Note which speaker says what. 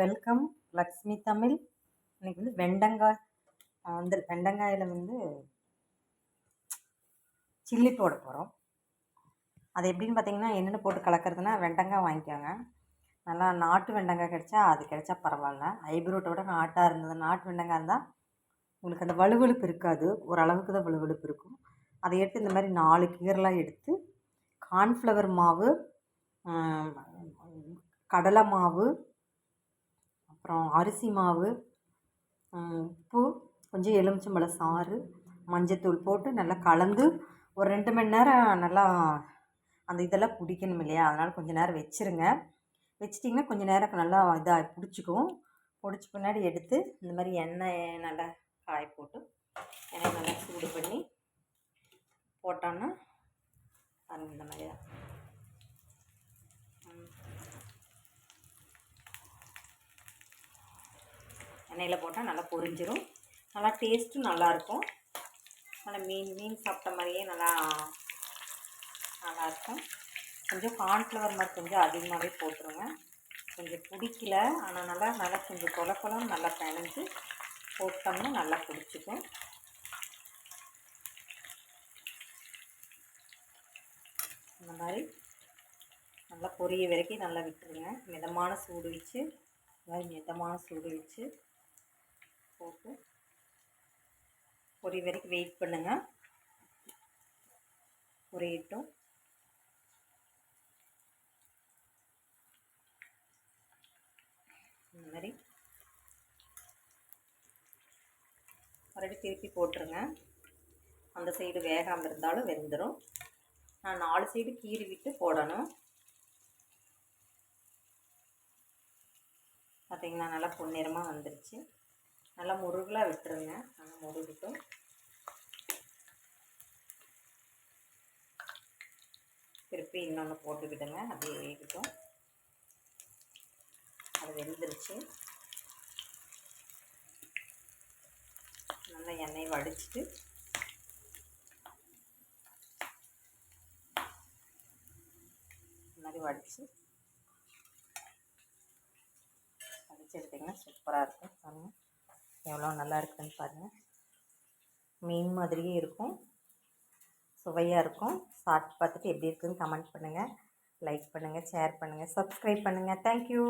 Speaker 1: Welcome Lakshmi Tamil. இன்னைக்கு வந்து வெண்டங்காய் வெண்டங்காயில் வந்து சில்லி போட போகிறோம். அது எப்படின்னு பார்த்தீங்கன்னா, என்னென்ன போட்டு கலக்கிறதுனா, வெண்டங்காய் வாங்கிக்கோங்க. நல்லா நாட்டு வெண்டங்காய் கிடைச்சா பரவாயில்ல. ஹைப்ரிட்டோட நாட்டாக இருந்தது, நாட்டு வெண்டங்காய் இருந்தால் உங்களுக்கு அந்த வலுவழுப்பு இருக்காது, ஓரளவுக்கு தான் வலுவழுப்பு இருக்கும். அதை எடுத்து இந்த மாதிரி 4 கீரெலாம் எடுத்து கார்ன்ஃப்ளவர் மாவு, கடலை மாவு, அப்புறம் அரிசி மாவு, உப்பு, கொஞ்சம் எலுமிச்சம்பழம் சாறு, மஞ்சத்தூள் போட்டு நல்லா கலந்து ஒரு 2 மணி நேரம் நல்லா அந்த இதெல்லாம் பிடிக்கணும் இல்லையா, அதனால் கொஞ்சம் நேரம் வச்சுருங்க. வச்சிட்டிங்கன்னா கொஞ்சம் நேரம் நல்லா இதாக பிடிச்சிக்கும். பிடிச்ச பின்னாடி எடுத்து இந்த மாதிரி எண்ணெய் நல்லா காய போட்டு எண்ணெய் நல்லா சூடு பண்ணி போட்டோன்னா அது இந்த மாதிரி தான். எண்ணெயில் போட்டால் நல்லா பொரிஞ்சிடும். நல்லா டேஸ்ட்டும் நல்லாயிருக்கும். நல்லா மீன் சாப்பிட்ட மாதிரியே நல்லாயிருக்கும். கொஞ்சம் கார்ன்ஃப்ளவர் மாதிரி கொஞ்சம் அதிகமாகவே போட்டுருங்க. கொஞ்சம் பிடிக்கல, ஆனால் நல்லா கொஞ்சம் கொலன்னு நல்லா பிணைஞ்சு போட்டோம்னா நல்லா பிடிச்சிக்கும். இந்த மாதிரி நல்லா பொரிய வரைக்கும் நல்லா விட்டுருங்க. மிதமான சூடு வச்சு போட்டு பொரிய வரைக்கும் வெயிட் பண்ணுங்கள். பொரியட்டும். இந்த மாதிரி மறுபடியும் திருப்பி போட்டுருங்க. அந்த சைடு வேகாமல் இருந்தாலும் வெந்துடும். நான் 4 சைடு கீறி விட்டு போடணும். பார்த்திங்கன்னா நல்லா பொன்னிறமாக வந்துருச்சு. நல்லா முருகலாக விட்டுருங்க. நல்லா முருகட்டும். திருப்பி இன்னொன்று போட்டு விடுங்க, அப்படியே வேகட்டும். அது வெந்துருச்சு. நல்லா எண்ணெய் வடிச்சிட்டு இந்த மாதிரி வடித்து எடுத்திங்கன்னா சூப்பராக இருக்கும். பாருங்கள் எவ்வளோ நல்லா இருக்குதுன்னு பாருங்கள். மீன் மாதிரியே இருக்கும், சுவையாக இருக்கும். சாப்பிட்டு பார்த்துட்டு எப்படி இருக்குதுன்னு கமெண்ட் பண்ணுங்கள், லைக் பண்ணுங்கள், ஷேர் பண்ணுங்கள், சப்ஸ்கிரைப் பண்ணுங்கள். தேங்க்யூ.